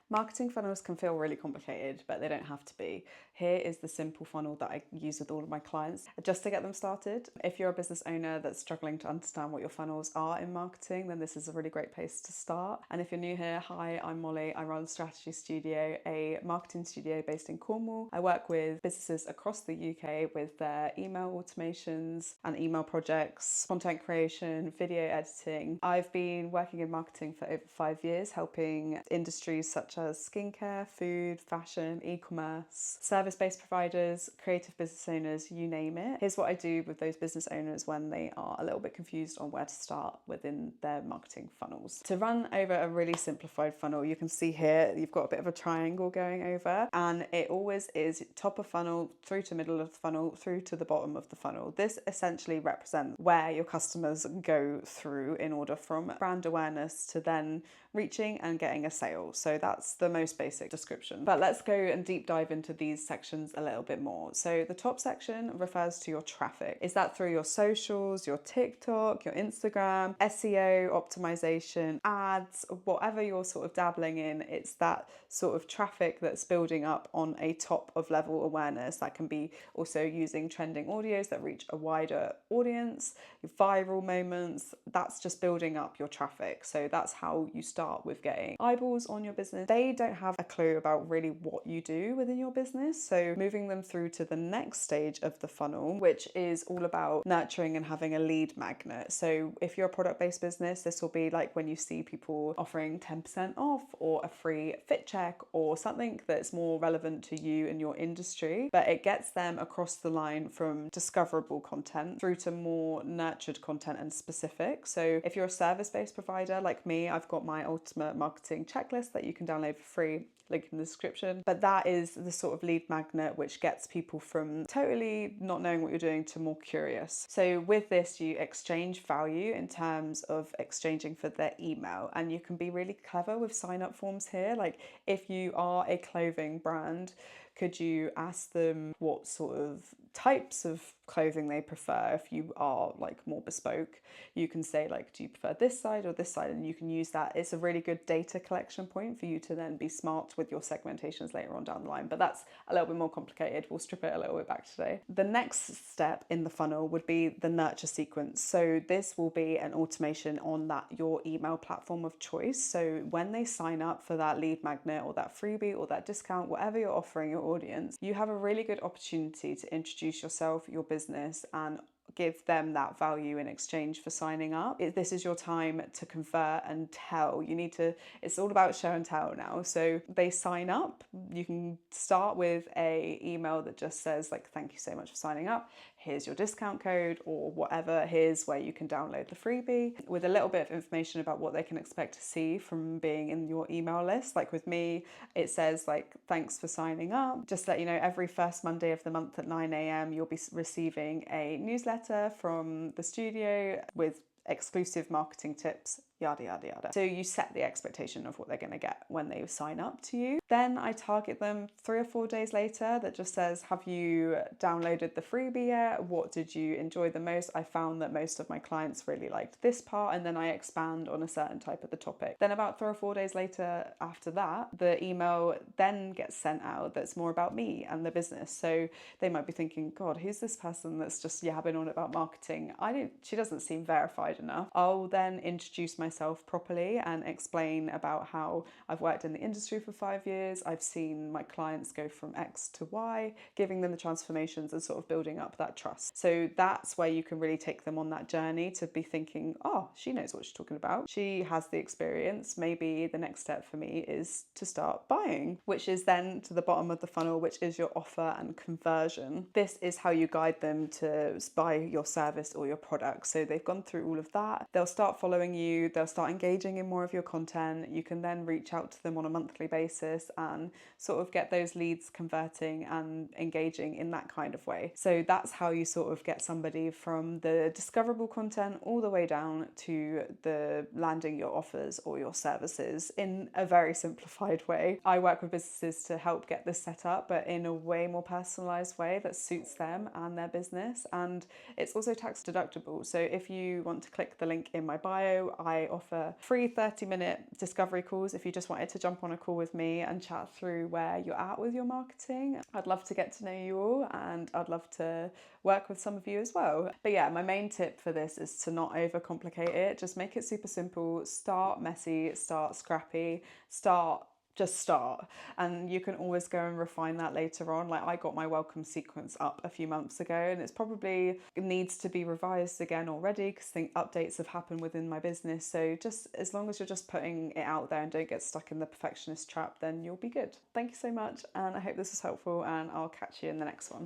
Marketing funnels can feel really complicated, but they don't have to be. Here is the simple funnel that I use with all of my clients just to get them started. If you're a business owner that's struggling to understand what your funnels are in marketing, then this is a really great place to start. And if you're new here, hi, I'm Molly. I run Strategy Studio, a marketing studio based in Cornwall. I work with businesses across the UK with their email automations and email projects, content creation, video editing. I've been working in marketing for over 5 years, helping industries such as skincare, food, fashion, e-commerce, service-based providers, creative business owners, you name it. Here's what I do with those business owners when they are a little bit confused on where to start within their marketing funnels. To run over a really simplified funnel, you can see here you've got a bit of a triangle going over, and it always is top of funnel through to middle of the funnel through to the bottom of the funnel. This essentially represents where your customers go through in order from brand awareness to then reaching and getting a sale. So that's the most basic description. But let's go and deep dive into these sections a little bit more. So the top section refers to your traffic. Is that through your socials, your TikTok, your Instagram, SEO, optimization, ads, whatever you're sort of dabbling in? It's that sort of traffic that's building up on a top of level awareness. That can be also using trending audios that reach a wider audience, viral moments. That's just building up your traffic. So that's how you start with getting eyeballs on your business. They don't have a clue about really what you do within your business. So moving them through to the next stage of the funnel, which is all about nurturing and having a lead magnet. So if you're a product-based business, this will be like when you see people offering 10% off or a free fit check or something that's more relevant to you and your industry, but it gets them across the line from discoverable content through to more nurtured content and specific. So if you're a service-based provider like me, I've got my ultimate marketing checklist that you can download for free, link in the description. But that is the sort of lead magnet which gets people from totally not knowing what you're doing to more curious. So with this, you exchange value in terms of exchanging for their email, and you can be really clever with sign up forms here. Like if you are a clothing brand, could you ask them what sort of types of clothing they prefer? If you are like more bespoke, you can say like, do you prefer this side or this side? And you can use that. It's a really good data collection point for you to then be smart with your segmentations later on down the line. But that's a little bit more complicated. We'll strip it a little bit back today. The next step in the funnel would be the nurture sequence. So this will be an automation on that your email platform of choice. So when they sign up for that lead magnet or that freebie or that discount, whatever you're offering your audience, you have a really good opportunity to introduce yourself, your business, and give them that value in exchange for signing up. This is your time to convert and tell. It's all about show and tell now. So they sign up. You can start with a email that just says like, thank you so much for signing up. Here's your discount code or whatever. Here's where you can download the freebie with a little bit of information about what they can expect to see from being in your email list. Like with me, it says like, thanks for signing up. Just to let you know, every first Monday of the month at 9 a.m, you'll be receiving a newsletter from the studio with exclusive marketing tips, yada, yada, yada. So you set the expectation of what they're going to get when they sign up to you. Then I target them 3 or 4 days later that just says, have you downloaded the freebie yet? What did you enjoy the most? I found that most of my clients really liked this part, and then I expand on a certain type of the topic. Then about 3 or 4 days later after that, the email then gets sent out that's more about me and the business. So they might be thinking, God, who's this person that's just yabbing on about marketing? She doesn't seem verified enough. I'll then introduce myself properly and explain about how I've worked in the industry for 5 years. I've seen my clients go from X to Y, giving them the transformations and sort of building up that trust. So that's where you can really take them on that journey to be thinking, oh, she knows what she's talking about. She has the experience. Maybe the next step for me is to start buying, which is then to the bottom of the funnel, which is your offer and conversion. This is how you guide them to buy your service or your product. So they've gone through all of that. They'll start following you. They'll start engaging in more of your content. You can then reach out to them on a monthly basis and sort of get those leads converting and engaging in that kind of way. So that's how you sort of get somebody from the discoverable content all the way down to the landing your offers or your services in a very simplified way. I work with businesses to help get this set up, but in a way more personalized way that suits them and their business. And it's also tax deductible. So if you want to click the link in my bio, I I offer free 30-minute discovery calls if you just wanted to jump on a call with me and chat through where you're at with your marketing. I'd love to get to know you all, and I'd love to work with some of you as well. But yeah, my main tip for this is to not overcomplicate it. Just make it super simple. Start messy, start scrappy, just start, and you can always go and refine that later on. Like, I got my welcome sequence up a few months ago, and it's probably needs to be revised again already because updates have happened within my business. So just as long as you're just putting it out there and don't get stuck in the perfectionist trap, then you'll be good. Thank you so much, and I hope this was helpful, and I'll catch you in the next one.